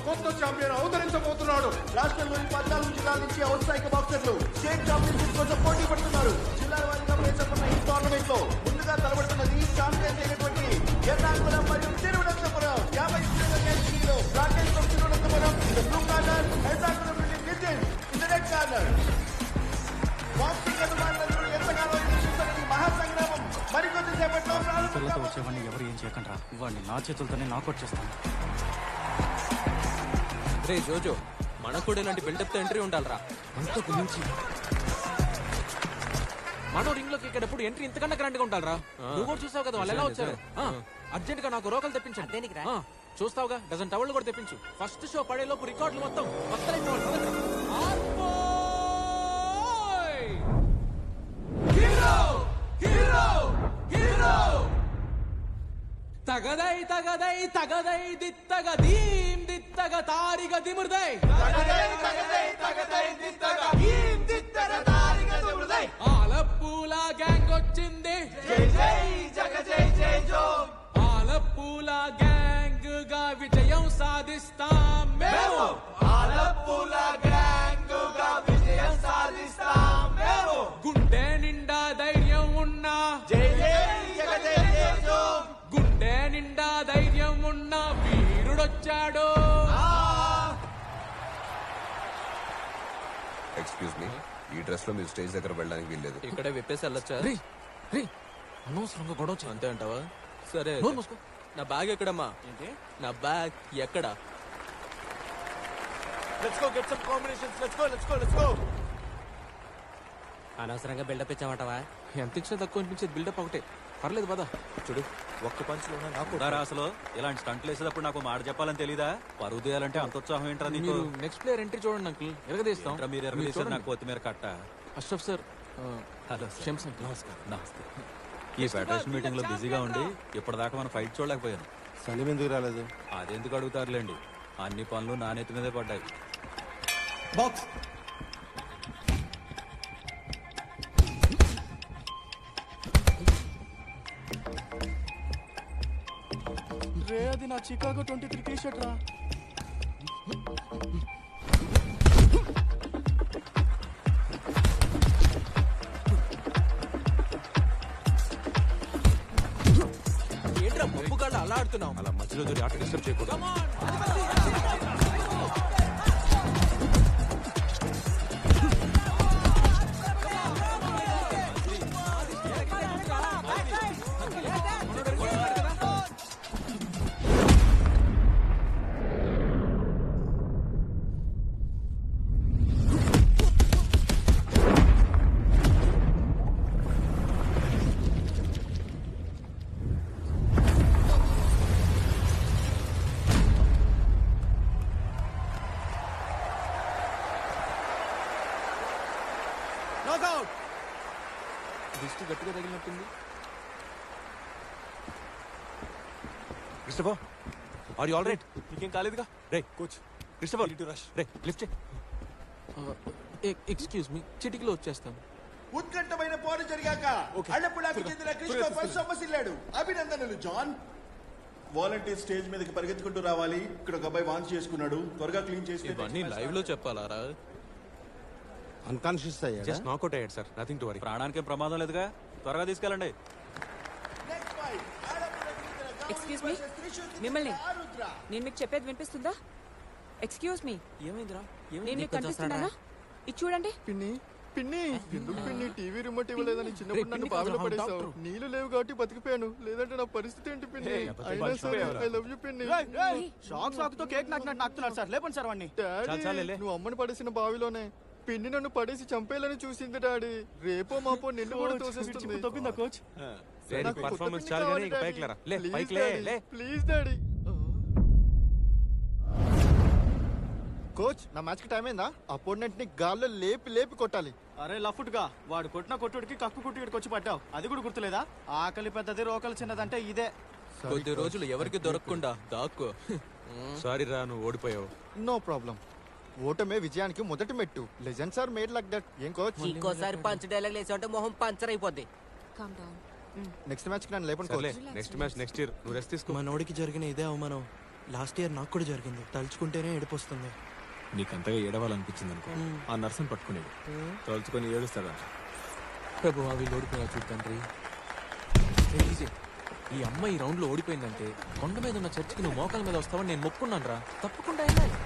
కొత్త ఛాంపియన్ అవతరించబోతున్నాడు. రాష్ట్రంలోని 14 జిల్లాల నుంచి ఔత్సాహిక బాక్సర్లు స్టేట్ ఛాంపియన్షిప్ కోసం పోటీ పడుతున్నారు. జిల్లాల వారీగా ప్రవేశపడిన ఈ టోర్నమెంట్ లో ముందుగా తలబడుతున్నది ఛాంపియన్స్ అయినటువంటి ఎర్నాకుళం మరియు తిరువనంతపురం. 50 కిలోల కేటగిరీలో Rakesh from Thiruvananthapuram in the blue corner, Ernakulam నుండి Nitin in the red corner. Boxing అభిమానులందరూ ఎంతగానో ఎదురు చూస్తున్న ఈ మహాసంగ్రామం మరికొద్ది సేపట్లో పిల్లతో వచ్చేవాడిని ఎవరు ఏం చేయకండి రా. వాడిని నా చేతులతోనే నాకౌట్ చేస్తాను. రే జోజో, మనకు కూడా ఇలాంటి బిల్డప్ తో ఎంట్రీ ఉండాలిరా. అంతకు మించి మనం రింగ్ లోకి ఎక్కేటప్పుడు ఎంట్రీ ఇంతకన్నా గ్రాండ్ గా ఉండాలిరా. నువ్వు కూడా చూసావు కదా వాళ్ళు ఎలా వచ్చారు. అర్జెంట్ గా నాకు రోకలు తెప్పించండి. చూస్తావుగా డజన్ టవల్ కూడా తెప్పించు. ఫస్ట్ షో పడేలోపు రికార్డులు మొత్తం తగదై తగదై తగదై దిత్తగ దీం దిత్తగ తారిగ దిముర్దై ఆలప్పూల గ్యాంగ్ వచ్చింది. ఆలప్పూల గ్యాంగ్ గా విజయం సాధిస్తాం మేము. గుండె నిండా ధైర్యం ఉన్నా, గుండె నిండా ధైర్యం ఉన్న వీరుడొచ్చాడు. ఎక్స్క్యూజ్ మీ, ఈ డ్రెస్ లో మీరు స్టేజ్ దగ్గర వెళ్ళడానికి వీల్లేదు. ఇక్కడే విప్పేసి వెళ్ళొచ్చా? అనవసరంగా గొడవ చేయి. అంతే అంటావా? సరే. నోరు మూసుకో. నా బ్యాగ్ ఎక్కడమ్మా? నా బ్యాగ్ ఎక్కడ? అనవసరంగా బిల్డప్ ఇచ్చామంటావా? ఎంత ఇచ్చినా తక్కువ అనిపించేది బిల్డప్ ఒకటే. పర్లేదు పదా. చూడు, ఒక్క పంచులో నాకు అసలు ఇలాంటి స్టంట్లు వేసేటప్పుడు నాకు మాట చెప్పాలని తెలీదా? పరువు తీయాలంటే అంత ఉత్సాహం ఏంట్రా నీకు? మీరు నెక్స్ట్ ప్లేయర్ ఎంట్రీ చూడండి అంకుల్, ఎరగదీస్తాం. మీరు ఎరగదీసారు నాకు కొత్తిమీర కట్ట. అష్రఫ్ సార్. హలో క్షమ్స్. నమస్కారం. నమస్తే. ఈ ఫెడరేషన్ మీటింగ్ లో బిజీగా ఉండి ఇప్పటిదాకా మనం ఫైట్ చూడలేకపోయాను. సలీం ఎందుకు రాలేదు? అదెందుకు అడుగుతారులేండి, అన్ని పనులు నా నెత్తి మీదే పడ్డాయి. బాక్స్ రే, అది నా చికాగో 23 టీ షర్ట్ రా. ఏంట్రా పప్పు కాళ్ళు అలా ఆడుతున్నావు? అలా మధ్యలో దూరి ఆట డిస్టర్బ్ చేయకూడదు. దిష్టి గట్టిగా తగిలినట్టుంది. Christopher, are you all right? నీకేం కాలేదుగా? Ray coach, Christopher Ray lift చేయి. ఎక్స్క్యూజ్ మీ, చిటికలో వచ్చేస్తాను. ఉత్కంఠమైన పోరు జరిగాక అల్లపుళాకు చెందిన క్రిస్టోఫర్ సొమ్మసిల్లాడు. అభినందనలు జాన్. వాలంటీర్ స్టేజ్ మీదకి పరిగెత్తుకుంటూ రావాలి. ఇక్కడ ఒక అబ్బాయి వాంతి చేసుకున్నాడు, త్వరగా క్లీన్ చేసి ఇవన్నీ లైవ్ లో చెప్పాలారా? అన్కాన్షియస్ అయ్యాడా? జస్ట్ నాకౌట్ అయ్యాడు సార్, నథింగ్ టు వరీ. ప్రాణానికి ఏం ప్రమాదం లేదుగా, త్వరగా తీసుకెళ్ళండి. ఎక్స్క్యూజ్ మీ, మిమ్మల్ని నేను మీకు చెప్పేది వినిపిస్తుందా? ఎక్స్క్యూజ్ మీ, ఏమైందిరా? నేను మీకు కనిపిస్తున్నానా? ఇది చూడండి. పిన్ని పిన్ని ఎందుకు పిన్ని టీవీ రిమోట్ ఇవ్వలేదని చిన్నప్పుడు నన్ను బావిలో పడేసావు. నీళ్లు లేవు కాబట్టి బతికిపోయాను, లేదంటే నా పరిస్థితి ఏంటి పిన్ని? అయినా సరే ఐ లవ్ యూ పిన్ని. షాక్ తో కేక్ నాకుతున్నారు సార్, లేపండి సార్ వాడిని. డాడీ, నువ్వు అమ్మని పడేసిన బావిలోనే పిన్ని నన్ను పడేసి చంపేయాలని చూసింది డాడీ. రేపో మాపో నిన్ను కూడా తోసేస్తుంది. తొప్పిందా కోచ్? పర్ఫార్మెన్స్ చాలు గానీ పైకి లేరా. లే పైకి లే. Please daddy. కోచ్, నా మ్యాచ్ కి టైం అయిందా? అపోనెంట్ ని గాల్లో లేపి లేపి కొట్టాలి. అరే లఫుట్గా, వాడు కొట్టిన కొట్టుడికి కక్కు కుట్టుడికి వచ్చి పడ్డావు. అది కూడా గుర్తులేదా? ఆకలి పెద్దది రోకలు చిన్నదంటే ఇదే. కొద్ది రోజులు ఎవరికి దొరకకుండా దాక్కో. సారీ రా, నువ్వు ఓడిపోయావు. No problem. ఓటమే విజయానికి మొదటి మెట్టు. Legends are made like that. ఏం కోచ్? ఇంకోసారి పంచ్ డైలాగ్ లేచి అంటే మొహం పంచర్ అయిపోద్ది. Calm down. నెక్స్ట్ మ్యాచ్ కి నన్ను లేపండి coach. Next match next year, నువ్వు రెస్ట్ తీసుకో. మనోడికి జరిగిన ఇదే అవమానం లాస్ట్ ఇయర్ నాకు కూడా జరిగింది, తలుచుకుంటేనే ఏడిపోస్తుంది. నీకంతగా ఏడవాలనిపించింది అనుకో, ఆ నర్సుని పట్టుకునేది తలుచుకొని ఏడుస్తాడా. ప్రభు అవి ఓడిపోయా చూడు తండ్రి. ఈ అమ్మాయి ఈ రౌండ్ లో ఓడిపోయిందంటే కొండ మీద ఉన్న చర్చికి నువ్వు మోకాల మీద వస్తావని నేను మొక్కున్నాను రా. తప్పకుండా వెళ్ళాలి.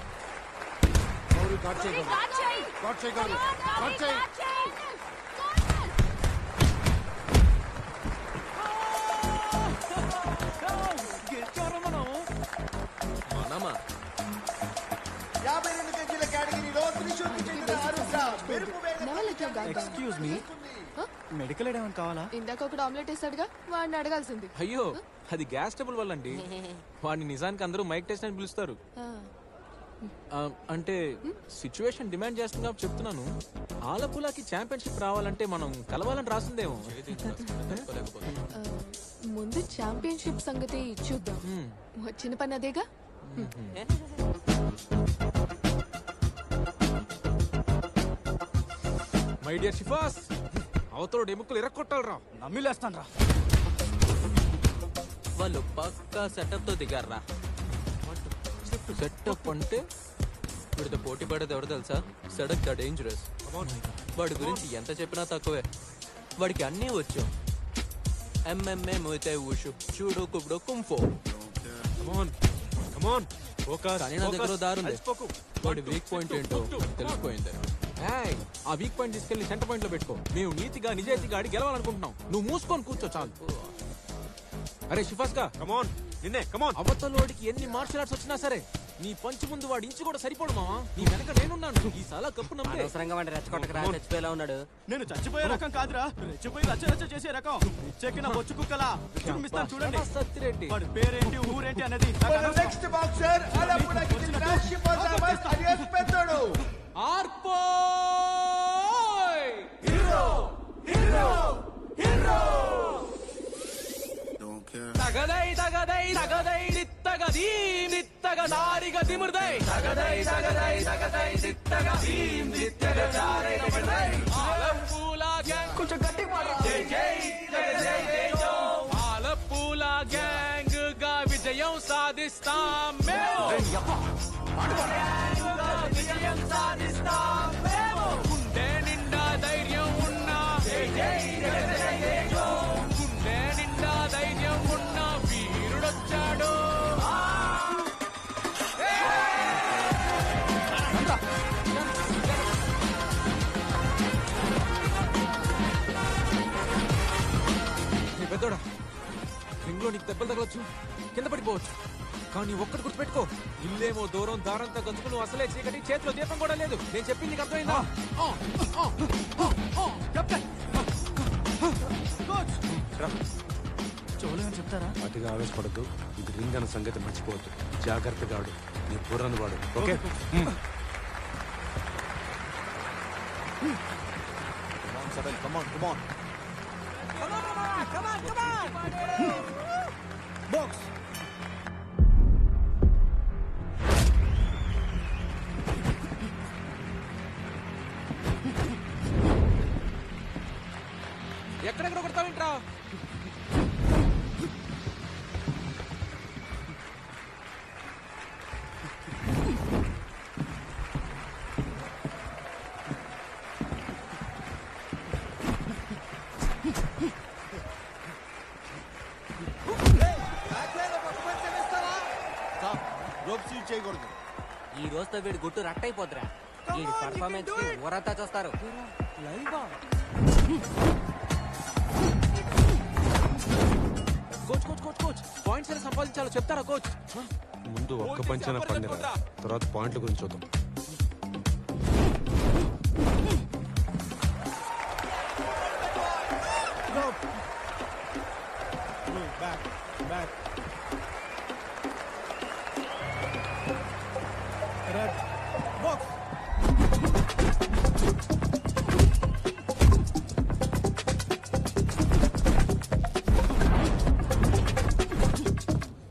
మనమా 52 కేజీల కేటగిరీలో త్రిశూర్కి చెందిన ఆరుద్ర మెరుపు వేగంతో ఎక్స్క్యూజ్ మీ, మెడికల్ ఎయిడ్ ఏమైనా కావాలా? ఇందాక ఒకడు ఆమ్లెట్ వేసాడుగా, వాడిని అడగాల్సింది. అయ్యో అది గ్యాస్ ట్రబుల్ వల్ల అండి. వాడిని నిజానికి అందరూ మైక్ టెస్ట్ అని పిలుస్తారు. అంటే సిచ్యువేషన్ డిమాండ్ చేస్తున్నా చెప్తున్నాను. ఆలపులాకి ఛాంపియన్షిప్ రావాలంటే మనం కలవాలని రాసిందేమో. ముందు ఛాంపియన్షిప్ సంగతి చూద్దాం. వచ్చిన పని అదేగా. మై డియర్ షిఫాస్, అవతలోడు ఎముకలు ఇరక్కొట్టాలరా. నమ్మిలేస్తాను రా. వాళ్ళు పక్కా సెటప్ తో దిగారా. సెటప్ అంటే వీడితో పోటీ పడేది ఎవరు తెలుసా? Sadak the dangerous. వాడి గురించి ఎంత చెప్పినా తక్కువే. వాడికి అన్నీ వచ్చు. ఎంఎంఏ, ముయితే, వుషు, జూడో, కుబ్డో, కుంఫో. కానీ నా దగ్గర దారుంది. వాడి వీక్ పాయింట్ ఏంటో తెలిసిపోయింది. ఏయ్, ఆ వీక్ పాయింట్ తీసుకెళ్లి సెంటర్ పాయింట్ లో పెట్టుకో. మేము నీతిగా నిజాయితీగా ఆడి గెలవాలనుకుంటున్నాం. నువ్వు మూసుకొని కూర్చో చాలు. అరే షిఫాస్ గా నిన్నే అవతలోడికి ఎన్ని మార్షల్ ఆర్ట్స్ వచ్చినా సరే నీ పంచి ముందు వాడి ఇంచు కూడా సరిపోడు మావా. నీ వెనక నేనున్నాను. ఈ సాలా కప్పు నమ్మే. అనవసరంగా వాడి రెచ్చగొట్టకరా, చచ్చిపోయేలా ఉన్నాడు. నేను చచ్చిపోయే రకం కాదురా, రెచ్చిపోయి రచ్చ చేసే రకం. చెక్కిన బొచ్చు కుక్కలా చూపిస్తాను చూడండి. సత్తిరెడ్డి వాడి పేరేంటి, ఊరేంటి అనేది నాకు అనవసరం. నెక్స్ట్ బాక్సర్ ఆలపులకి చెందిన షిఫాస్ అహ్మద్ అలియాస్ పెద్దోడు. ఆర్పో తగదై తగదై తగదై నిత్తగదీ నిత్తగదారిగ తిముర్దై తగదై తగదై తగదై నిత్తగదీం నిత్తగదారిగ తిముర్దై ఆలపూల గ్యాంగ్ కొంచెం గట్టి పాడు. జై జై జై జై జై జో. ఆలపూల గ్యాంగ్ గా విజయం సాధిస్తాం మేము. విజయం సాధిస్తాం మేము. గుండె నిండా ధైర్యం ఉన్నా. జై జై జై జై జై జో. గుండె నిండా ధైర్యం ఉన్న వీరుడొచ్చాడు. పెద్దోడా, రింగ్ లో నీకు దెబ్బలు తగలొచ్చు, కింద పడిపోవచ్చు. కానీ ఒక్కటి గుర్తుపెట్టుకో, ఇల్లేమో దూరం, దారంతా గంతుకు, నువ్వు అసలే చీకటి, చేతిలో దీపం కూడా లేదు. నేను చెప్పింది నీకు అర్థమైందా? చెవులేమని చెప్తారా? అతిగా ఆవేశపడద్దు. ఇది రింగ్ అన్న సంగతి మర్చిపోవద్దు. జాగ్రత్తగా ఆడు, నీ బుర్రను వాడు. ఓకే? బాక్స్. ఎక్కడెక్కడ కొడతావేంట్రా? రోప్ సీట్ చేయకూడదు. ఈ రోజుతో వీడి గుట్టు రట్టయిపోద్దురా. వీడి పర్ఫార్మెన్స్ కి ఊరంతా చూస్తారు. Coach coach coach coach points ఎలా సంపాదించాలో చెప్తారా కోచ్? ముందు ఒక్క పంచన పండిరా, తర్వాత పాయింట్ల గురించి చూద్దాం.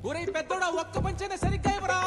ఒరేయ్ పెద్దోడా, ఒక్క పంచైనా సరిగ్గా ఇవ్వరా.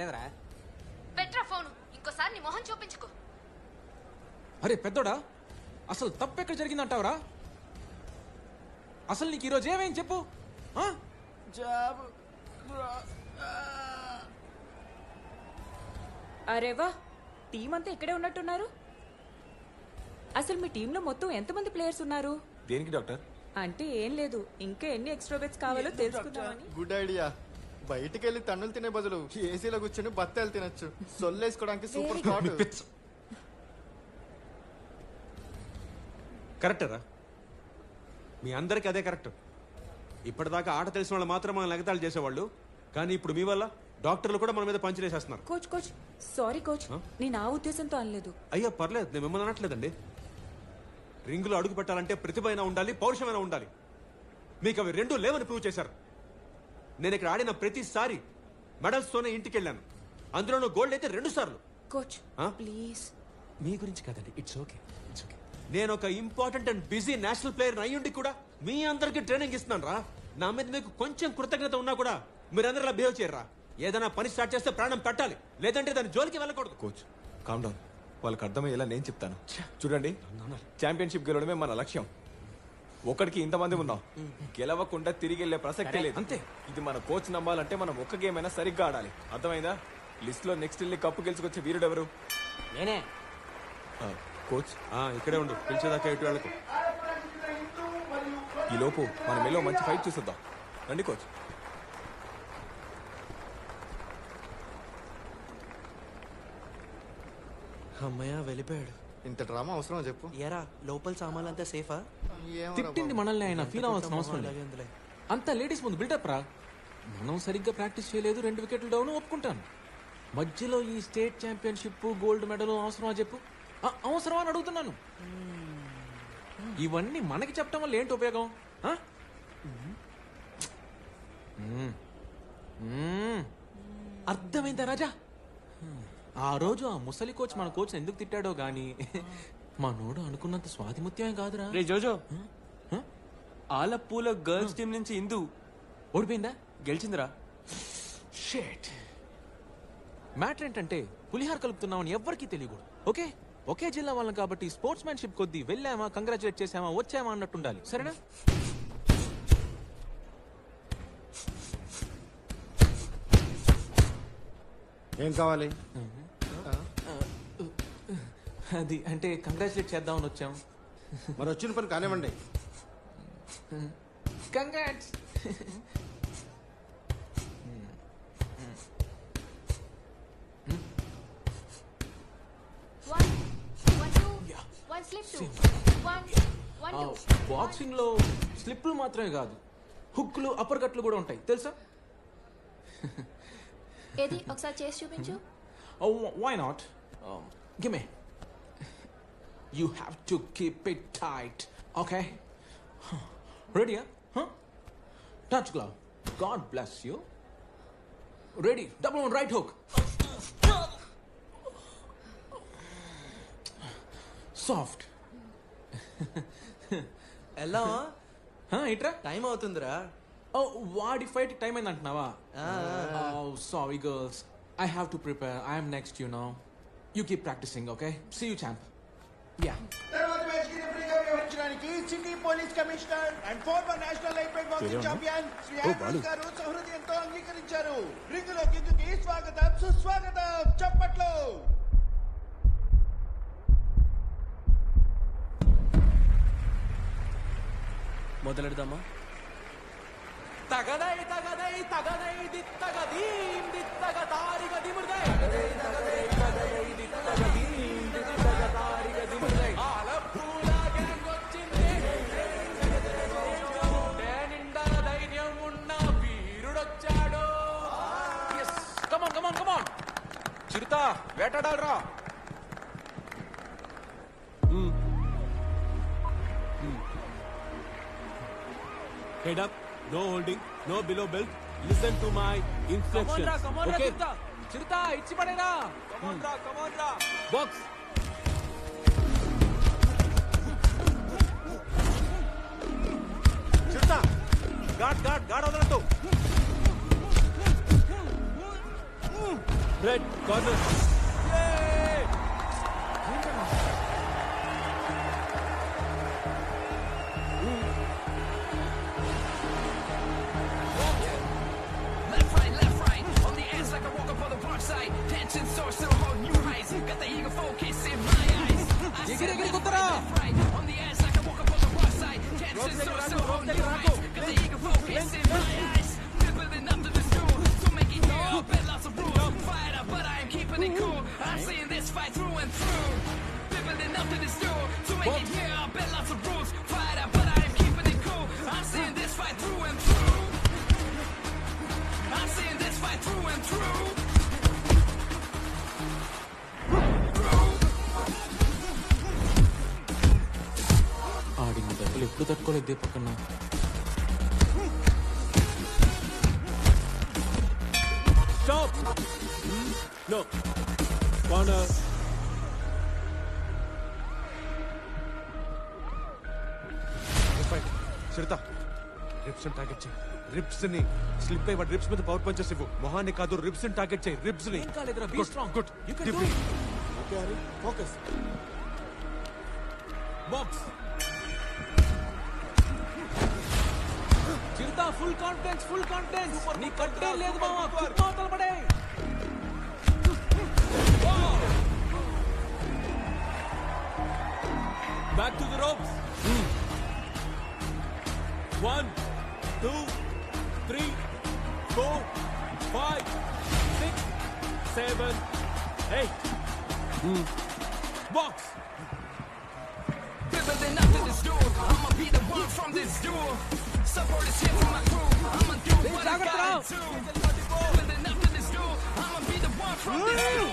పర్లేదురా. పెట్రా ఫోను ఇంకోసారి నీ మొహం చూపించుకో. అరే పెద్దోడా, అసలు తప్పెక్కడ జరిగిందంటావురా? అసలు నీకు ఈరోజు ఏమేం చెప్పు. ఆ? జాబ్ అరే వా, టీం అంతా ఇక్కడే ఉన్నట్టున్నారు. అసలు మీ టీంలో మొత్తం ఎంతమంది ప్లేయర్స్ ఉన్నారు? దేనికి డాక్టర్? అంటే ఏం లేదు, ఇంకా ఎన్ని ఎక్స్ట్రా బెడ్స్ కావాలో తెలుసుకుందామని. Good idea. బయటికి వెళ్ళి తన్నులు తినే బదులు ఏసీలో కూర్చొని బత్తాలు తినొచ్చు. సొల్లేసుకోవడానికి సూపర్ స్పాట్. కరెక్టరా? మీ అందరికి అదే కరెక్ట్. ఇప్పటిదాకా ఆట తెలిసిన వాళ్ళు మాత్రం మనం ఎగతాళి చేసేవాళ్ళు, కానీ ఇప్పుడు మీ వల్ల డాక్టర్లు కూడా మన మీద పంచిరేసేస్తున్నారు. కోచ్ కోచ్ సారీ కోచ్, నేను ఆ ఉద్దేశంతో అనలేదు. అయ్యా పర్లేదు, నేను మిమ్మల్ని అనట్లేదండి. రింగులో అడుగు పెట్టాలంటే ప్రతిభ అయినా ఉండాలి, పౌరుషమైనా ఉండాలి. మీకు అవి రెండూ లేవని ప్రూవ్ చేశారు. నేను ఇక్కడ ఆడిన ప్రతిసారి మెడల్స్ తోనే ఇంటికి వెళ్ళాను. అందులోనూ గోల్డ్ అయితే 2 సార్లు. కోచ్ ఆ? ప్లీజ్. మీ గురించి కాదండి, ఇట్స్ ఓకే. నేను ఒక important and busy national player అయ్యుండి కూడా మీ అందరికి ట్రైనింగ్ ఇస్తున్నాను రా. నా మీద మీకు కొంచెం కృతజ్ఞత ఉన్నా కూడా మీరందరూ ఇలా బిహేవ్ చేయరా. ఏదైనా పని స్టార్ట్ చేస్తే ప్రాణం పెట్టాలి, లేదంటే దాని జోలికి వెళ్ళకూడదు. Coach calm down. వాళ్ళకి అర్థమయ్యేలా నేను చెప్తాను. చూడండి, ఛాంపియన్షిప్ గెలవడమే మన లక్ష్యం. ఒకడికి ఇంతమంది ఉన్నాం, గెలవకుండా తిరిగి వెళ్ళే ప్రసక్తే లేదు. అంతే. ఇది మన కోచ్ నమ్మాలంటే మనం ఒక్క గేమ్ అయినా సరిగ్గా ఆడాలి. అర్థమైందా? లిస్ట్ లో నెక్స్ట్ వెళ్ళి కప్పు గెలుచుకొచ్చే వీరుడు ఎవరు? నేనే. కోచ్, ఇక్కడే ఉండు, పిలిచేదాకా ఇటు వెళ్ళకు. ఈ లోపు మనం వెళ్ళో మంచి ఫైట్ చూసేద్దాం. రండి కోచ్. అమ్మయ్య వెళ్ళిపోయాడు. ఇంత డ్రామా అవసరం చెప్పు. ఎరా లోపల సామాన్లంతా సేఫా? తిట్టింది మనల్ని ఆయన ఫీల్ అవ్వాల్సిన అవసరం లేదు. అంతా లేడీస్ ముందు బిల్డప్ రా. మనం సరిగ్గా ప్రాక్టీస్ చేయలేదు, 2 వికెట్లు డౌన్, ఒప్పుకుంటాను. మధ్యలో ఈ స్టేట్ ఛాంపియన్షిప్, గోల్డ్ మెడల్ అవసరమా చెప్పు? అవసరమా అని అడుగుతున్నాను. ఇవన్నీ మనకి చెప్పడం వల్ల ఏంటి ఉపయోగం? ఆ? అర్థమైందా రాజా? ఆ రోజు ఆ ముసలి కోచ్ మన కోచ్ ఎందుకు తిట్టాడో గాని మనోడు అనుకున్నంత స్వాతిముత్యమే కాదురా. రే జోజో, ఆలపూల గర్ల్స్ టీం నుంచి ఇందు ఓడిపోయిందా? గెలిచిందిరా. షేట్. మ్యాటర్ ఏంటంటే పులిహార కలుపుతున్నామని ఎవ్వరికీ తెలియకూడదు. ఓకే, ఒకే జిల్లా వాళ్ళం కాబట్టి స్పోర్ట్స్ మ్యాన్షిప్ కొద్దీ వెళ్ళామా, కంగ్రాచులేట్ చేసామా, వచ్చామా అన్నట్టుండాలి. సరేనా? ఏం కావాలి? అది అంటే కంగ్రాచులేట్ చేద్దామని వచ్చాం. మరి వచ్చిన పని కానివ్వండి. కంగ్రాట్స్. బాక్సింగ్ లో స్లిప్లు మాత్రమే కాదు, హుక్లు, అప్పర్ కట్లు కూడా ఉంటాయి తెలుసా? ఏది ఒకసారి చేసి చూపించు. Why not? Give me. You have to keep it tight. Okay? Ready? Huh? Touch glove. God bless you. Ready? Double on right hook. Soft. ఎలా ఇట్రా. టైం అవుతుందిరా. వాడి ఫైట్ టైం అయింది అంటున్నావా? Sorry girls, I have to prepare. I am next, you know. You keep practicing, okay? See you, champ. Yeah. తర్వాత match కి రిఫరీగా వ్యవహరించడానికి city police commissioner and former national lightweight boxing champion Shri Anand గారు సహృదయంతో అంగీకరించారు. రింగులో కిందుకి స్వాగతం, సుస్వాగతం. చప్పట్లు. మొదలెడదామా? తగదై తగదై తగదై దిత్తగదీం దిత్తగతారిగ దిముర్దై తగదై దిత్తగదీం దిత్తగతారిగ దిముర్దై ఆలపూల గెలుగొచ్చింది నిండా ధైర్యం ఉన్న వీరుడొచ్చాడు. yes come on come on come on Chirutha వేటాడాలరా. Head up, no holding, no below belt. Listen to my instructions. Okay? Chirutha ఇచ్చి పడేరా. Box. చిరుతా, గాడ్ వదలొద్దు. ఆడిన దెబ్బలు ఎప్పుడు తట్టుకోలేదు దీపకన్నా. Stop no corner. చిరుత రిప్స్ టార్గెట్ చేయి. రిప్స్ ని స్లిప్ అయ్యి వాడి రిప్స్ మీద పవర్ పంచెస్ ఇవ్వు. మొహాన్ని కాదు రిప్స్ ని టార్గెట్ చేయి. రిప్స్ ని. ఏం కాలేదురా, be strong. Good You can do it. Okay Hari focus. Box. Chirutha full confidence, full confidence. నీ కట్టే లేదు మావా, కుమ్మా పడే. Back to the ropes. 1, 2, 3, 4, 5, 6, 7, 8. Box. Building up to this duel, I'ma be the one from this duel. Support is here for my crew, I'ma do what I gotta do. Building up to this duel, I'ma be the one from this duel.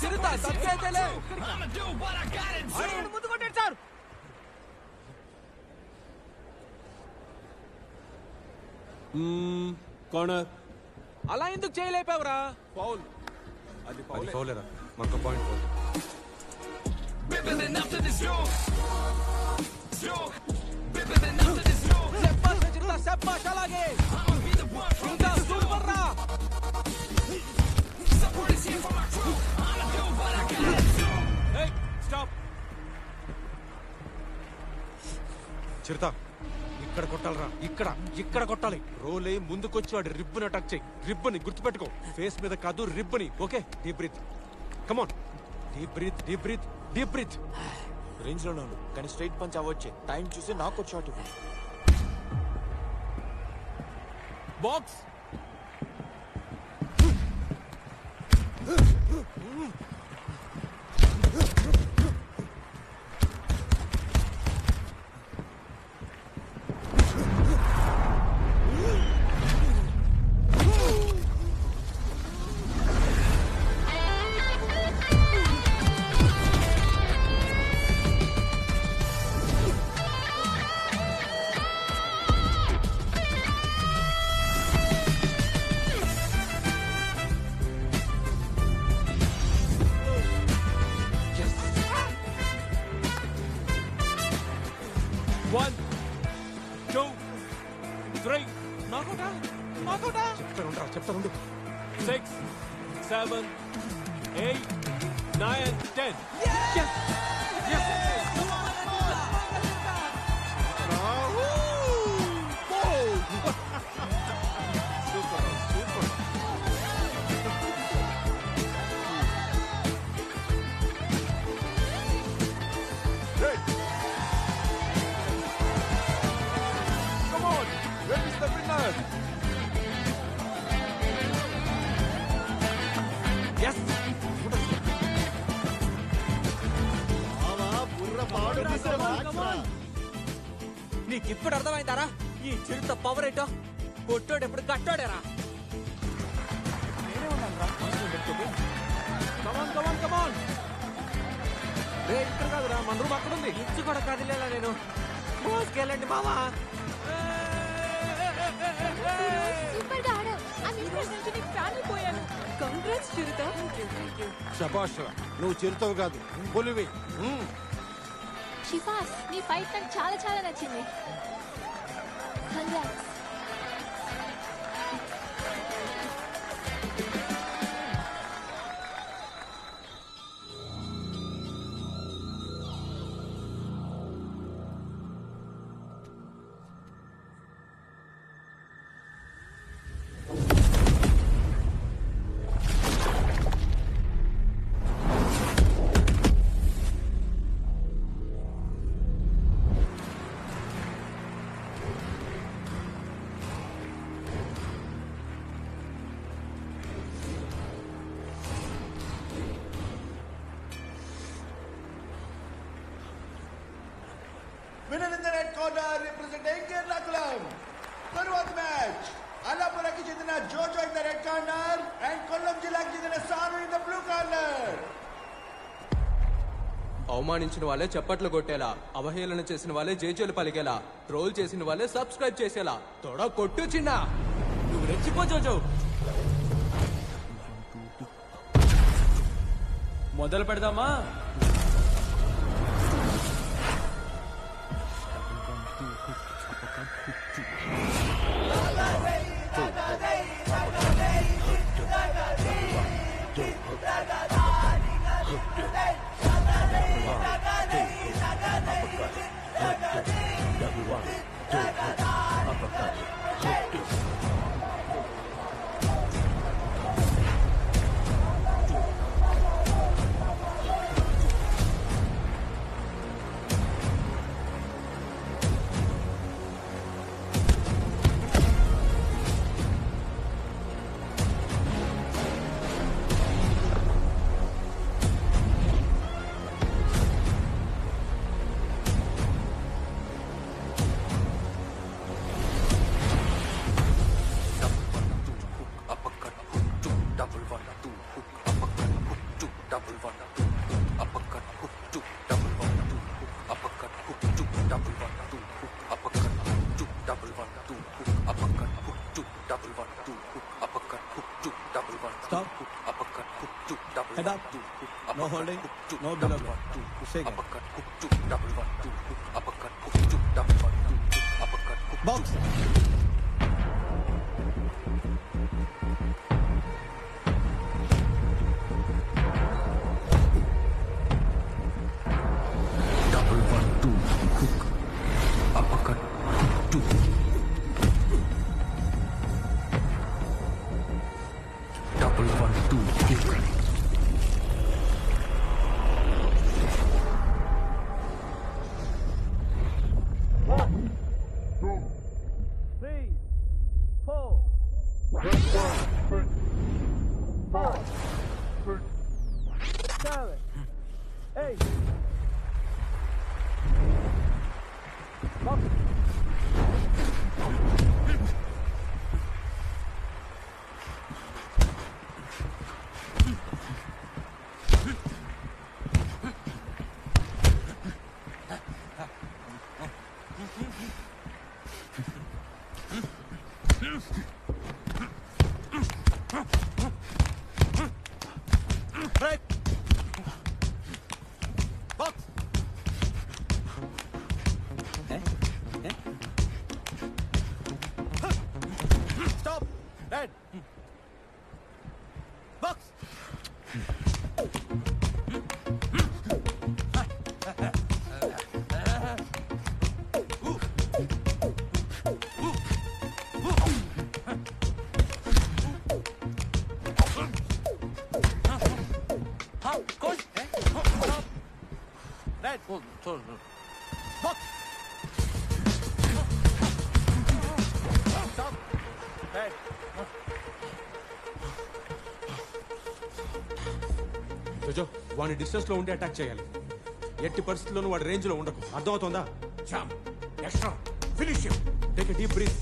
Chirutha తప్పేదేలే. I'ma do what I gotta do. ముందు కొట్టాడు sir. Corner. అలా ఎందుకు చేయలేపావురా? Foul. అది foul. ఫౌలేరా మనకు point foul. Building up to this duel. Building up to this duel. చెప్పాలి చిరుత, చెప్పాలి అలాగే. I'ma be the one from ఇంకా this duel. సూపర్ రా. Support is here for my crew, I'ma do what I gotta do. Hey, stop. చిరుత ఇక్కడ కొట్టాలరా. ఇక్కడ కొట్టాలి. Role అయ్యి ముందుకొచ్చి వాడి రిబ్బుని అటాక్ చేయి. రిబ్బుని గుర్తుపెట్టుకో. ఫేస్ మీద కాదు రిబ్బుని. Okay, deep breath. Come on, deep breath, deep breath, deep breath. Range లోనే ఉన్నాను కానీ స్ట్రైట్ పంచ్ అవ్వచ్చే. టైం చూసి నాకు షాట్ ఇవ్వు. బాక్స్. One, 2, 3. చెప్తాను. 6, 7, 8, 9, 10. Come on, where is the winner? Yes. నీకిప్పుడు అర్థమైందారా ఈ చిరుత పవర్ ఏంటో? కొట్టాడు ఎప్పుడు కట్టాడేరా. కమాన్ కమాన్ కమాన్. రే ఇక్కడ కాదురా, మన రూమ్ అక్కడ ఉంది. ఇంచు కూడా కదిలేలా నేను. మోసుకెళ్ళండి మావా. సూపర్ గా ఆడావు. ఐ ఇంప్రెస్డ్ నుంచి నీకు ఫ్యాన్ అయిపోయాను. కంగ్రాట్స్ చిరుత. శభాష్, నువ్వు చిరుతవు కాదు, పులివి. షిఫాస్, నీ ఫైట్ నాకు చాలా చాలా నచ్చింది. Congrats. Winner in the red corner representing Ernakulam. తరువాత మ్యాచ్ అల్లాపురాకి చెందిన Jojo in the red corner and Kollam జిల్లాకి చెందిన Sanu in the blue corner. అవమానించిన వాళ్ళే చప్పట్లు కొట్టేలా, అవహేళన చేసిన వాళ్ళే జేజేలు పలికేలా, ట్రోల్ చేసిన వాళ్ళే సబ్స్క్రైబ్ చేసేలా తొడ కొట్టు చిన్న. నువ్వు రెచ్చిపో జోజో. మొదలు పెడదామా? Head up. No holding. No below. Say again. Box. Break. Box. Stop. Red. Box. Red. Box. Stop. Red. జోజో వాడిని డిస్టెన్స్ లో ఉండి అటాక్ చేయాలి. ఎట్టి పరిస్థితుల్లోనూ వాడి రేంజ్ లో ఉండకు. అర్థమవుతోందా? Champ next round finish him. Take a deep breath.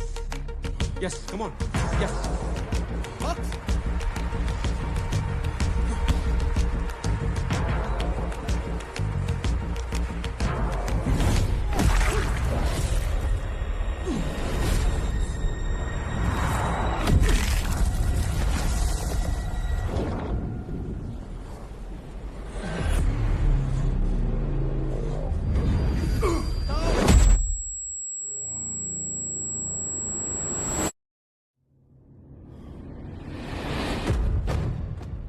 yes come on yes box.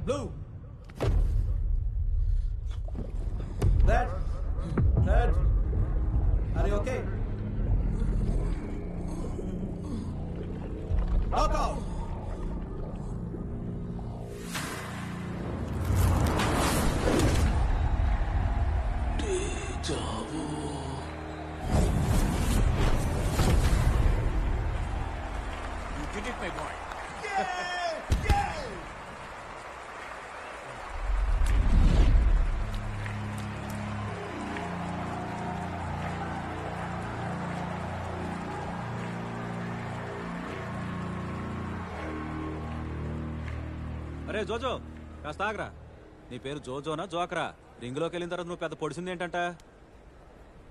Blue. Red. Red. Are you okay? Knockout. You did it, my boy. అరే జోజో కాస్త ఆగరా. నీ పేరు జోజోనా జోకరా? రింగులోకి వెళ్ళిన తర్వాత నువ్వు పెద్ద పొడిసింది ఏంటంట?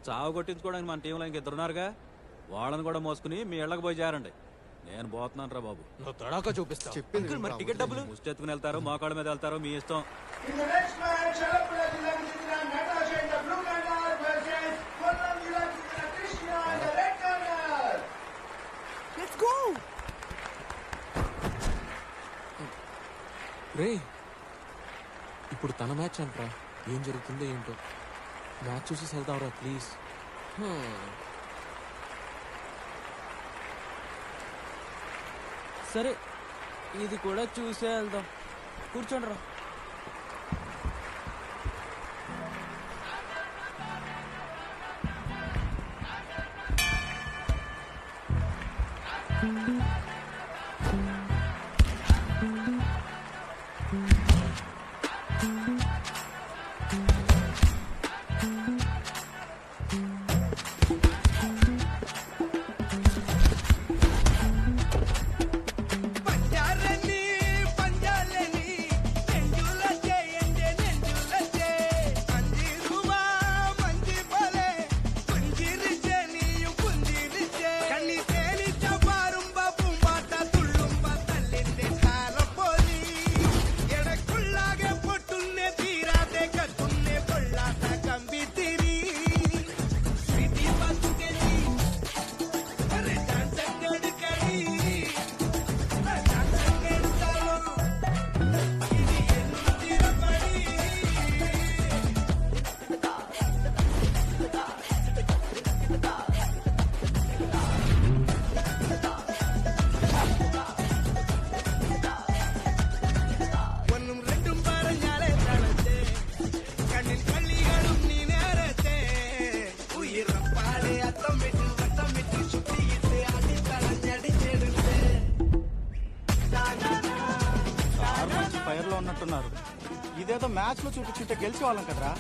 చావు కొట్టించుకోవడానికి మన టీంలో ఇంకిద్దరున్నారుగా, వాళ్ళని కూడా మోసుకుని మీ ఇళ్ళకి పోయి చేరండి. నేను పోతున్నాను రా బాబు. నువ్వు తడాకా చూపిస్తా. చెప్పింది మరి టికెట్ డబ్బులు? ముష్టెత్తుకుని వెళ్తారు, మోకాళ్ళ మీద వెళ్తారో మీ ఇష్టం. రే ఇప్పుడు తన మ్యాచ్ అంటరా, ఏం జరుగుతుందో ఏంటో. మ్యాచ్ చూసి వెళ్దాంరా ప్లీజ్. సరే ఇది కూడా చూసే వెళ్దాం. కూర్చోండి రా. ఫైర్ లో ఉన్నట్టున్నారు. ఇదేదో మ్యాచ్ లో చూపించుంటే గెలిచి వాళ్ళం కదరా.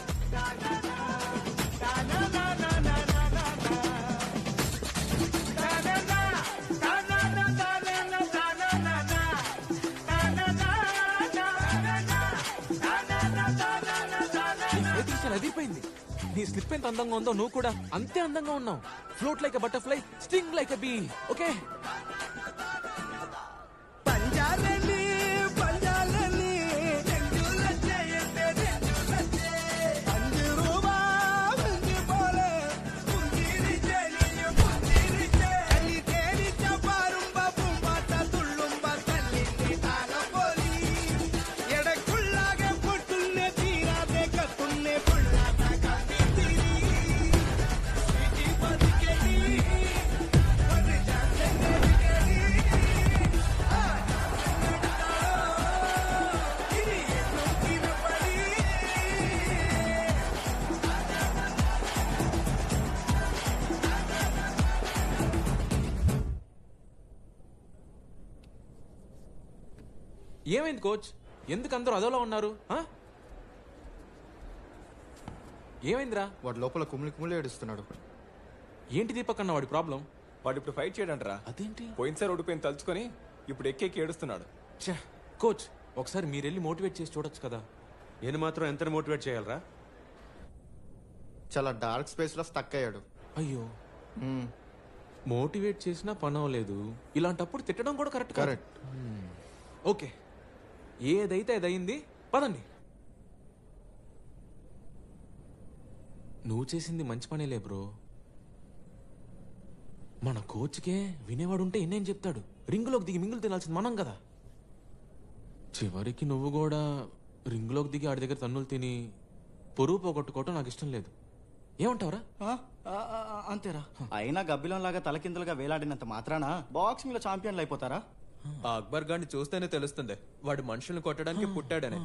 అదిరిపోయింది. నీ స్లిప్ ఎంత అందంగా ఉందో నువ్వు కూడా అంతే అందంగా ఉన్నావు. Float like a butterfly, sting like a bee. Okay ఏమైంది కోచ్? ఎందుకు అందరూ అదోలా ఉన్నారు? ఏమైందిరా? వాడు లోపల కుమిలి కుమిలి ఏడుస్తున్నాడు. ఏంటి దీపక్ అన్న వాడి ప్రాబ్లం? వాడు ఇప్పుడు ఫైట్ చేయడంటరా. అదేంటి? పోయినసారి ఓడిపోయిన తలుచుకొని ఇప్పుడు ఎక్కి ఏడుస్తున్నాడు. కోచ్ ఒకసారి మీరెళ్ళి మోటివేట్ చేసి చూడొచ్చు కదా. నేను మాత్రం ఎంత మోటివేట్ చేయాలరా? చాలా డార్క్ స్పేస్ లో స్టక్ అయ్యాడు. అయ్యో, మోటివేట్ చేసినా పని అవ్వలేదు. ఇలాంటప్పుడు తిట్టడం కూడా కరెక్ట్. కరెక్ట్. ఓకే, ఏదైతే అది అయింది, పదండి. నువ్వు చేసింది మంచి పనేలే బ్రో. మన కోచ్కే వినేవాడుంటే ఎన్నేం చెప్తాడు. రింగులోకి దిగి మింగులు తినాల్సింది మనం కదా. చివరికి నువ్వు కూడా రింగులోకి దిగి ఆడి దగ్గర తన్నులు తిని పొరుగు పోగొట్టుకోవటం నాకు ఇష్టం లేదు. ఏమంటావరా? అంతేరా. అయినా గబ్బిలం లాగా తలకిందులుగా వేలాడినంత మాత్రాన బాక్సింగ్ లో ఛాంపియన్లు అయిపోతారా? ఆ అక్బర్ గారిని చూస్తేనే తెలుస్తుంది వాడు మనుషుల్ని కొట్టడానికి పుట్టాడని.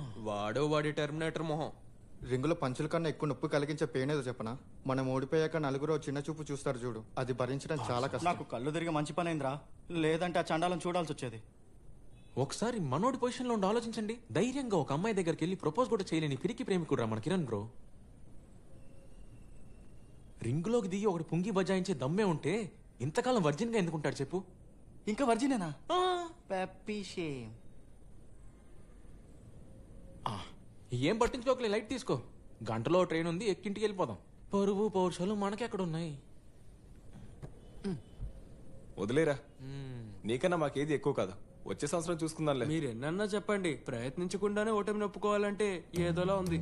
వాడి టెర్మినేటర్ మొహం. రింగులో పంచుల కన్నా ఎక్కువ నొప్పి కలిగించే పెయిన్ ఏదో చెప్పనా? మనం ఓడిపోయాక నలుగురు చిన్న చూపు చూస్తారు చూడు, అది భరించడం చాలా కష్టం. నాకు కళ్ళు తిరిగి మంచి పని అయిందిరా, లేదంటే ఆ చండాలం చూడాల్సి వచ్చేది. ఒకసారి మనోడి పొజిషన్ లో ఉండి ఆలోచించండి. ధైర్యంగా ఒక అమ్మాయి దగ్గరికి వెళ్ళి ప్రపోజ్ కూడా చేయలేని పిరికి ప్రేమికుడు రా మన కిరణ్ బ్రో. రింగులోకి దిగి ఒకటి పుంగి బజాయించే దమ్మే ఉంటే ఇంతకాలం వర్జిన్ గా ఎందుకుంటాడు చెప్పు? ఇంకా వర్జినేనా? Peppy shame. ఏం పట్టించుకోకలే, లైట్ తీసుకో. గంటలో ట్రైన్ ఉంది, ఎక్కింటికి వెళ్ళిపోదాం. పరువు పౌరుషాలు మనకెక్కడున్నాయి? వదిలేరా, నీకన్నా మాకేది ఎక్కువ కాదు. వచ్చే సంవత్సరం చూసుకుందాంలే. మీరు ఎన్నన్నా చెప్పండి, ప్రయత్నించకుండానే ఓటమి నొప్పుకోవాలంటే ఏదోలా ఉంది.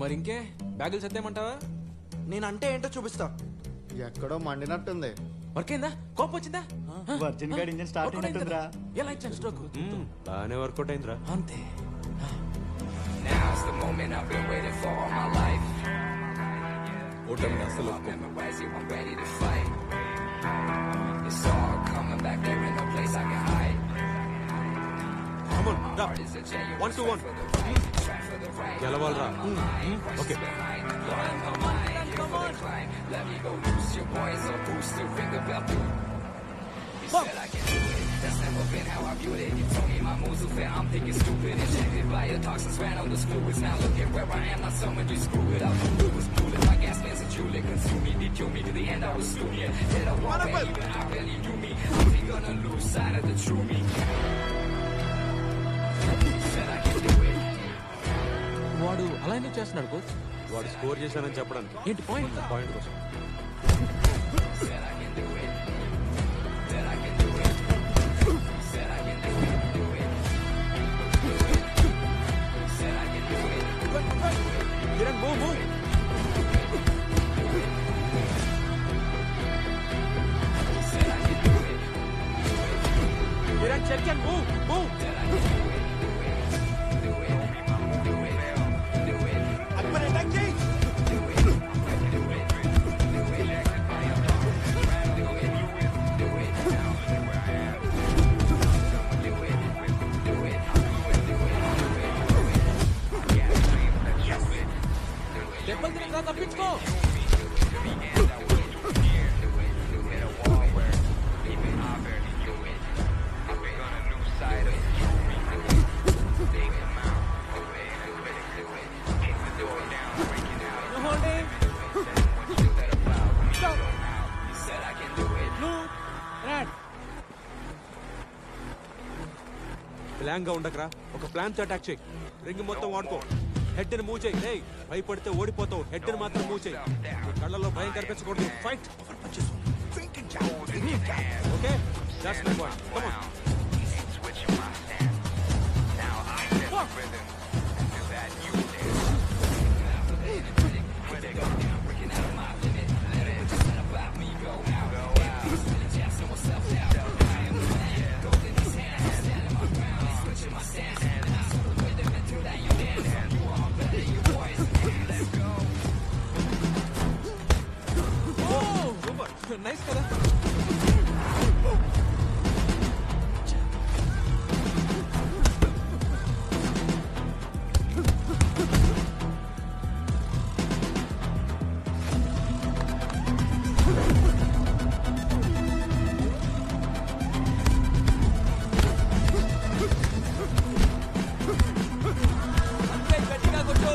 మరి ఇంకే బ్యాగులు సర్దేమంటావా? నేనంటే ఏంటో చూపిస్తా. ఎక్కడో మండినట్టుంది. వర్కైందా? కోపం వచ్చిందా? వర్జిన్ గాడి ఇంజిన్ స్టార్ట్ అయినట్టుందిరా. ఎలా ఇచ్చాను స్ట్రోక్? బాగానే వర్కౌట్ అయిందిరా. అంతే. Now's the moment I've been waiting for all my life. ఓటమిని అసలు ఒప్పుకో. Memorize it, I'm ready to fight. It's all coming back, there ain't no place I can hide. Come on, రా. Heart is a genuine 1-2-1. for the right, try for the right. గెలవాలరా. Okay. Let me go loose your boys or boost the ring the bell through. He said I can do it. That's never been how I viewed it. You told me my moves were fair. I'm thinking stupid. Injected by your toxins, ran on the fluids. Now look at where I am. Not someone you screw it up. It was coolin'. My gas fans and Julie consume me. They kill me to the end. I was stupid. Hit a wall where even I barely knew me. I'm gonna lose sight of the true me. Said I can do it. వాడు అలా ఎందుకు చేస్తున్నాడు coach? వాడు score చేశానని చెప్పడానికి. ఏంటి point? Point కోసం. Said I can do it. Said I can do it. Said I can do it. Do it. Do it. Said I can do it. Kiran, move, move. Said I can do it. Kiran, check and move, move. Said I can do it. Do it. Do it. Do it. Akbar attack చేయి. Do it. Do it. Do it. Do it. Do it. దెబ్బలు తినగా తప్పించుకో. Plan గా ఉండకరా, ఒక plan తో attack చేయి. Ring మొత్తం వాడుకో. Head ని మూవ్ చేయి. రేయ్, భయపడితే ఓడిపోతావు. హెడ్ ని మాత్రం మూవ్ చేయి. నీ కళ్ళలో భయం కనిపించకూడదు. Fight. Okay, that's my boy. Come on. Nice కదా? గట్టిగా కొట్టు.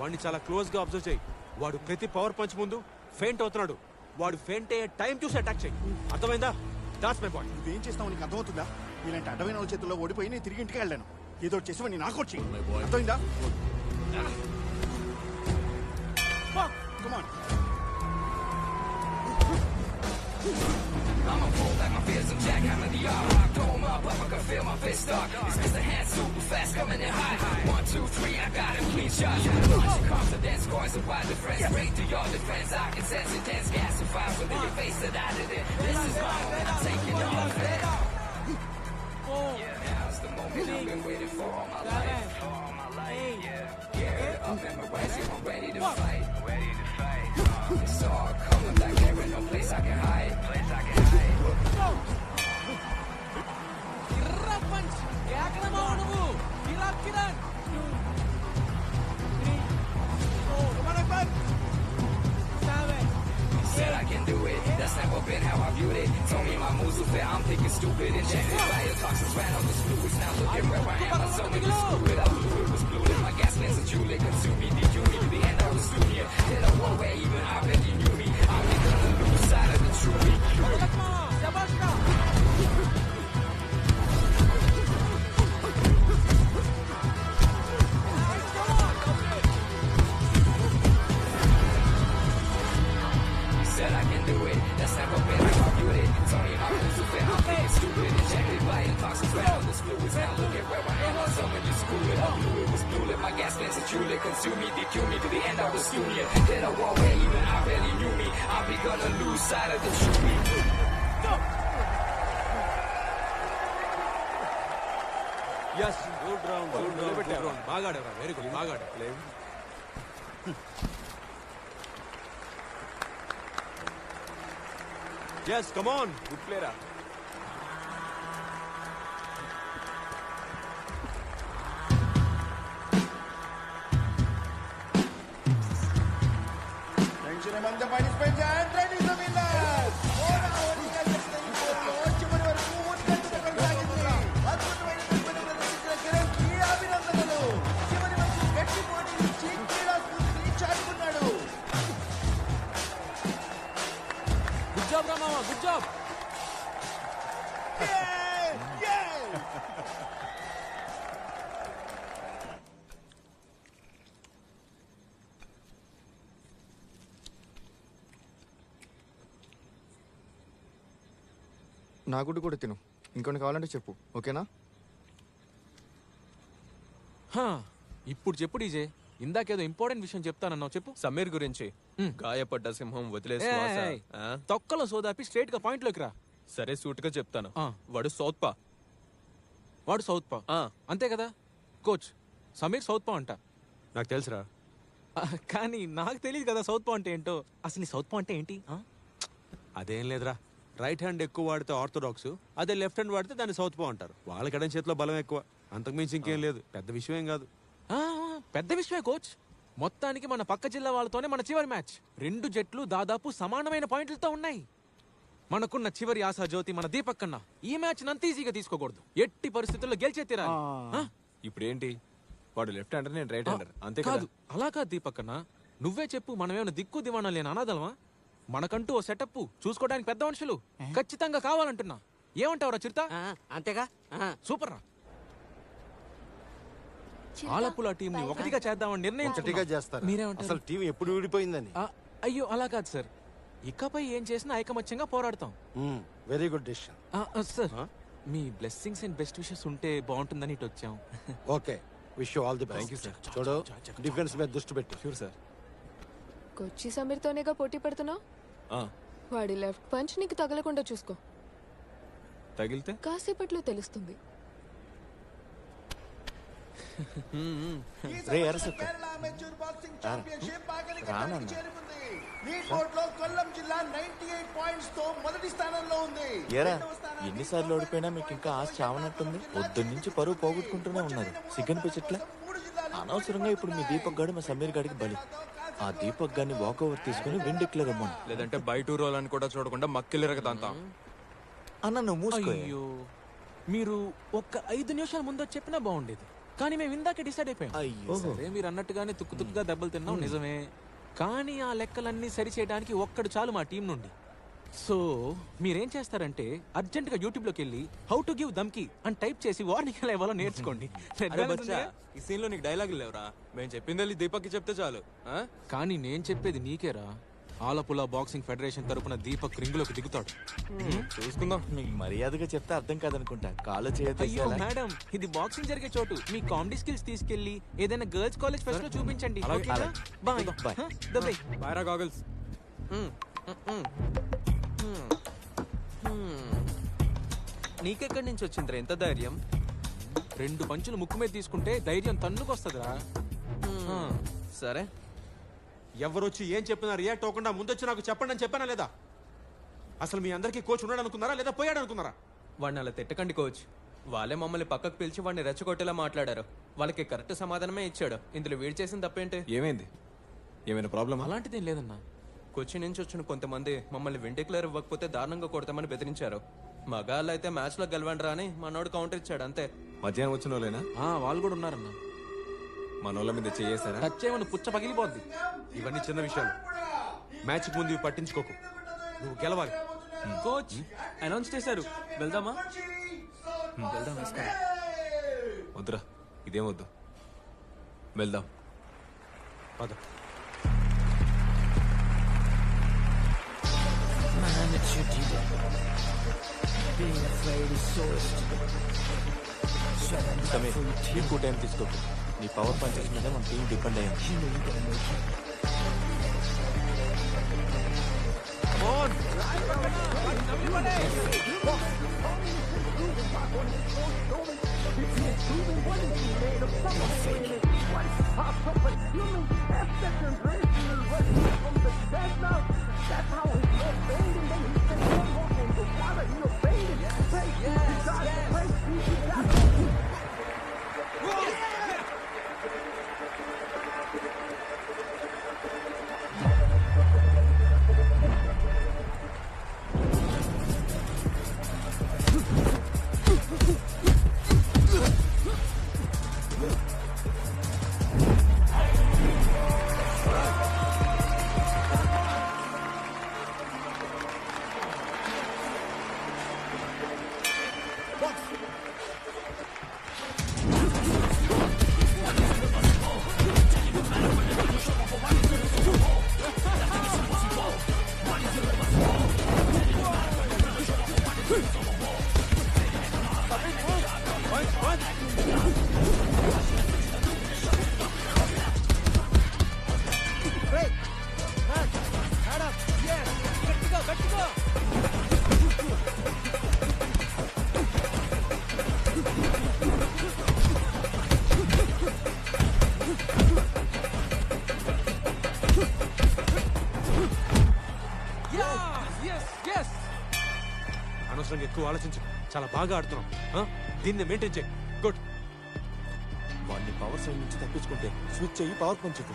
వాడిని చాలా క్లోజ్ గా అబ్జర్వ్ చేయి. వాడు ప్రతి పవర్ పంచ్ ముందు ఫెయింట్ అవుతున్నాడు. వాడు ఫెయింట్ అయ్యే టైం చూసి అటాక్ చేయి. అర్థమైందా? That's my point. నువ్వేం చేస్తావు నీకు అర్థమవుతుందా? ఇలాంటి అడ్డమైన వాళ్ళ చేతుల్లో ఓడిపోయి నేను తిరిగి ఇంటికి వెళ్ళాను. ఏదో చేసి నాకు వచ్చి అర్థమైందా? Come on. I'm a fool like my fears, I'm jackhammer the yard. I throw 'em up, I can feel my fist stuck. It's Mr. Hand super fast, coming in high. 1, 2, 3, I got him clean shot. Punch and confidence, scores a wide difference. Break to your defense, I can sense intense gas and fire within your face that I did it. This is my moment, I'm taking all of it. Now's the moment I've been waiting for all my life. Yeah, I'm memorizing, I'm ready to fight. It's all coming back, there ain't no place I can hide. ఇర్రా punch. ఏకనమా నువ్వు. ఇలా Kiran. Come on, Akbar. 7 my moves are fair. I'm thinking stupid and checked by your toxins ran on the fluids. Now look at where I am. I'm so many screw it up. Fluid was blue. My gas mask and Julie consumed me. Did you need to the end of the studio? Did I walk where even I bet you knew me? I'm gonna lose sight of the truth. Said I can do it. That's never been how I viewed it. Tony, my moves are fair. I'm thinking stupid and checked by your toxins ran on the fluids. Now look at where I am. I'm so many screw it up. Fluid was blue. My gas mask and Julie consumed me. DQ me to the end of the studio. Did I walk where even I barely knew me? I'm gonna lose sight of the truth. Yes good round బాగా ఆడారా very good బాగా ఆడారు yes come on good ప్లేరా. Tension మంది participants and ready to win. ఓడిగా చెప్పిన ఈ పోరులో చివరి వరకు ఉత్కంఠత కొనసాగింది. అద్భుతమైన ప్రతిభను ప్రదర్శించిన కిరణ్కి అభినందనలు. చివరి వరకు గట్టి పోటీ ఇచ్చి క్రీడా స్ఫూర్తిని చాటుకున్నాడు. Good job Rama good job. నా గుడ్డు కూడా తిను. ఇంకొన్ని కావాలంటే చెప్పు, ఓకేనా? ఇప్పుడు చెప్పు డీజే. ఇందాకేదో ఇంపార్టెంట్ విషయం చెప్తానన్నావు, చెప్పు. సమీర్ గురించి గాయపడ్డ సింహం వదిలేసి తొక్కలో సోదాపి స్ట్రైట్ గా పాయింట్ లోకి రా. సరే సూట్ గా చెప్తాను. వాడు సౌత్ పా. వాడు సౌత్ పా అంతే కదా కోచ్? సమీర్ సౌత్ పా అంట. నాకు తెలుసురా, కానీ నాకు తెలియదు కదా సౌత్ పా అంటే ఏంటో. అసలు ఈ సౌత్ పా అంటే ఏంటి? అదేం లేదురా. రైట్ హ్యాండ్ ఎక్కువ వాడితే ఆర్థోడాక్స్, అదే లెఫ్ట్ హ్యాండ్ వాడితే దాన్ని సౌత్ పో అంటారు. వాళ్ళకి ఎడం చేతిలో బలం ఎక్కువ, అంతకుమించి ఇంకేం లేదు. పెద్ద విషయం ఏం కాదు. పెద్ద విషయమే కోచ్. మొత్తానికి మన పక్క జిల్లా వాళ్ళతోనే మన చివరి మ్యాచ్. రెండు జట్లు దాదాపు సమానమైన పాయింట్లతో ఉన్నాయి. మనకున్న చివరి ఆశా జ్యోతి మన దీపక్ కన్నా. ఈ మ్యాచ్ నంత ఈజీగా తీసుకోకూడదు. ఎట్టి పరిస్థితుల్లో గెలిచే తీరాలి. ఇప్పుడు ఏంటి? వాడు లెఫ్ట్ హ్యాండర్, నేను రైట్ హ్యాండర్, అంతే కాదు. కాదు? అలా కాదు దీపక్ కన్నా. నువ్వే చెప్పు, మనమేమైనా దిక్కు దివాణం లేని అనాథలమా? మనకంటూ ఓ సెటప్ చూసుకోవడానికి పెద్ద మనుషులు ఖచ్చితంగా కావాలంటున్నా. ఏమంటావురా చిరుత? అంతేగా. సూపర్ రా. ఆలపుల టీం ని ఒకటిగా చేద్దామని నిర్ణయించుకున్నాం. మీరేమంటారు? అసలు టీం ఎప్పుడు విడిపోయిందని. అయ్యో అలా కాదు సార్. ఇకపై ఏం చేసినా ఐకమత్యంగా పోరాడతాం. Very good decision. Sir me blessings and best wishes ఉంటే బాగుంటుందని ఇటు వచ్చాం. Okay, wish you all the best. Thank you sir. చూడు, డిఫెన్స్ మీద దృష్టి పెట్టు. Sure sir. కొచ్చి సమీర్తోనేగా పోటీ పడుతున్నావు. వాడి లెఫ్ట్ పంచ్ నీకు తగలకుండా చూసుకో. తగిలితే కాసేపట్లో తెలుస్తుంది. కొల్లం జిల్లా 98 పాయింట్స్ తో మొదటి స్థానంలో ఉంది. ఎన్నిసార్లు ఓడిపోయినా మీకు ఇంకా ఆశ చావనట్టుంది. పొద్దున్నుంచి పరువు పోగొట్టుకుంటూనే ఉన్నారు. సిగ్గనిపించట్లే? అనవసరంగా ఇప్పుడు మీ దీపక్ గాడు మా సమీర్ గాడికి బలి. ఆ దీపక్ గారిని వాకోవర్ తీసుకుని విన్ డిక్లేర్ అవ్వను. లేదంటే బయట రోలని కూడా చూడకుండా మక్కిలిరగదంతా. అన్న నువ్వు మూసుకో. అయ్యో, మీరు ఒక్క 5 నిమిషాల ముందు చెప్పినా బాగుండేది. కానీ మేము ఇందాకే డిసైడ్ అయిపోయాం. సరే మీరు అన్నట్టుగానే తుక్కుగా దెబ్బలు తిన్నాం నిజమే. కానీ ఆ లెక్కలన్నీ సరి చేయడానికి ఒక్కడు చాలు మా టీం నుండి. సో మీరేం చేస్తారంటే అర్జెంట్ గా యూట్యూబ్ లోకి వెళ్ళి హౌ టు గివ్ దమ్కి అని టైప్ చేసి వార్నింగ్ ఎలా ఇవ్వాలో నేర్చుకోండి. ఈ సీన్ లో నీకు డైలాగులు లేవురా. మేము చెప్పింది దీపక్ కి చెప్తే చాలు. కానీ నేను చెప్పేది నీకేరా. ఆలపుల బాక్సింగ్ ఫెడరేషన్ తరపున దీపక్ రింగ్ లోకి దిగుతాడు. చూసుకుందాం. మీకు మర్యాదగా చెప్తే అర్థం కాదనుకుంటా. కాలో అయ్యో చేయొద్దు. మేడం, ఇది బాక్సింగ్ జరిగే చోటు. మీ కామెడీ స్కిల్స్ తీసుకెళ్లి ఏదైనా గర్ల్స్ కాలేజ్ ఫెస్ట్ లో చూపించండి. Bye bye. బాయ్రా గాగల్స్. నీకెక్కడి నుంచి వచ్చిందిరా ఎంత ధైర్యం? 2 పంచులు ముక్కు మీద తీసుకుంటే ధైర్యం తన్నుకొస్తుందిరా. సరే, ఎవరొచ్చి ఏం చెప్పినా రియాక్ట్ అవ్వకుండా ముందొచ్చి నాకు చెప్పండి అని చెప్పానా లేదా? అసలు మీ అందరికీ కోచ్ ఉన్నాడు అనుకున్నారా లేదా పోయాడు అనుకున్నారా? వాడిని అలా తిట్టకండి కోచ్. వాళ్ళే మమ్మల్ని పక్కకు పిలిచి వాడిని రెచ్చగొట్టేలా మాట్లాడారు. వాళ్ళకి కరెక్ట్ సమాధానమే ఇచ్చాడు. ఇందులో వీడు చేసిన తప్పేంటి? ఏమైంది? ఏమైనా ప్రాబ్లమ్? అలాంటిదేం లేదన్నా. కొచ్చి నుంచి వచ్చిన కొంతమంది మమ్మల్ని వింటిక్లర్ ఇవ్వకపోతే దారుణంగా కొడతామని బెదిరించారు. మగాళ్ళు అయితే మ్యాచ్లో గెలవండ్రా అని మనోడు కౌంటర్ ఇచ్చాడు అంతే. మధ్యాహ్నం వచ్చిన వాళ్ళేనా? వాళ్ళు కూడా ఉన్నారన్న. మన వాళ్ళ మీద చేసారా? టచ్ చేయమని పుచ్చ పగిలిపోద్ది. ఇవన్నీ చిన్న విషయాలు. మ్యాచ్కి ముందు ఇవి పట్టించుకోకు. నువ్వు గెలవాలి. కోచ్ అనౌన్స్ చేశారు, వెళ్దామా? వెళ్దాం. వద్దురా, ఇదేం వద్దు. వెళ్దాం పద. సమీర్, ఎక్కువ టైం తీసుకోకు. నీ పవర్ పంచెస్ మీద మన టీం డిపెండ్ అయ్యింది. అనవసరంగా ఎక్కువ ఆలోచించు. చాలా బాగా ఆడుతున్నాం. దీన్ని మెయింటైన్ చేయి. గుడ్. వాడిని పవర్ సైడ్ నుంచి తప్పించుకుంటే స్విచ్ అయ్యి పవర్ పంచుకు.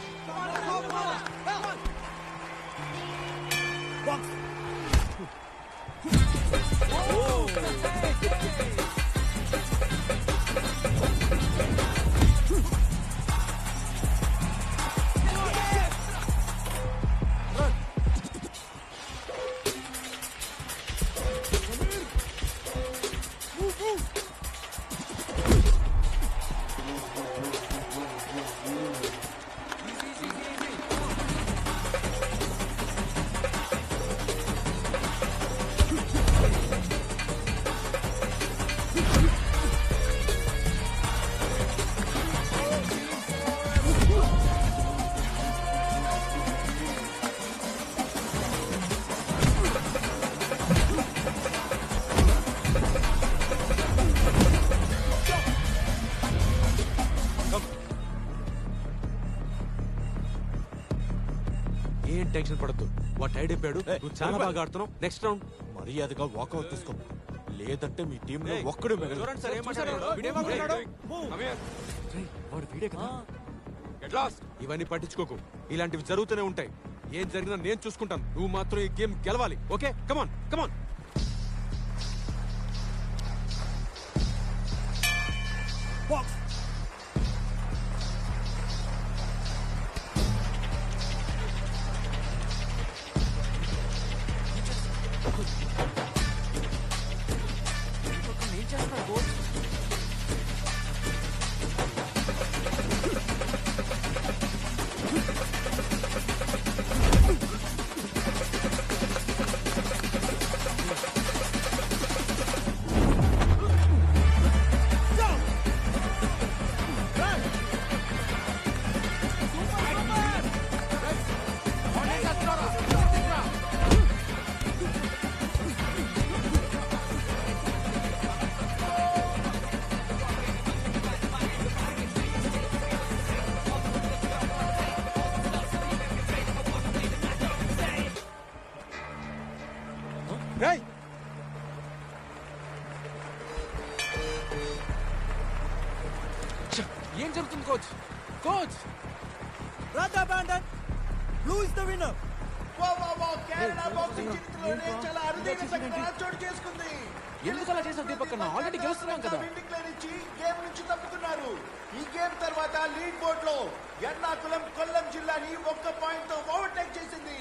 ఏం టెన్షన్ పడద్దు. వాడు టైడ్ అయిపోయాడు. నువ్వు చాలా బాగా ఆడుతున్నావు. నెక్స్ట్ రౌండ్ మర్యాదగా వాకౌట్ తీసుకో, లేదంటే మీ టీంలో ఒక్కడు మిగలడు. ఇవన్నీ పట్టించుకోకు. ఇలాంటివి జరుగుతూనే ఉంటాయి. ఏం జరిగినా నేను చూసుకుంటాను. నువ్వు మాత్రం ఈ గేమ్ గెలవాలి. ఓకే, కమాన్ కమాన్. ఏం జరుగుతుంది coach? Coach, Radha Bandhan, blue is the winner. Kerala boxing చరిత్రలోనే చాలా అరుదైన సంఘటన చోటు చేసుకుంది. ఎందుకు అలా చేసావు దీపక్ అన్న? ఆల్రెడీ గెలుస్తున్నాం కదా. డిక్లేర్ ఇచ్చి గేమ్ నుంచి తప్పుతున్నారు. ఈ గేమ్ తర్వాత లీడ్ బోర్డ్ లో ఎర్నాకుళం కొల్లం జిల్లాని 1 పాయింట్ తో ఓవర్టేక్ చేసింది.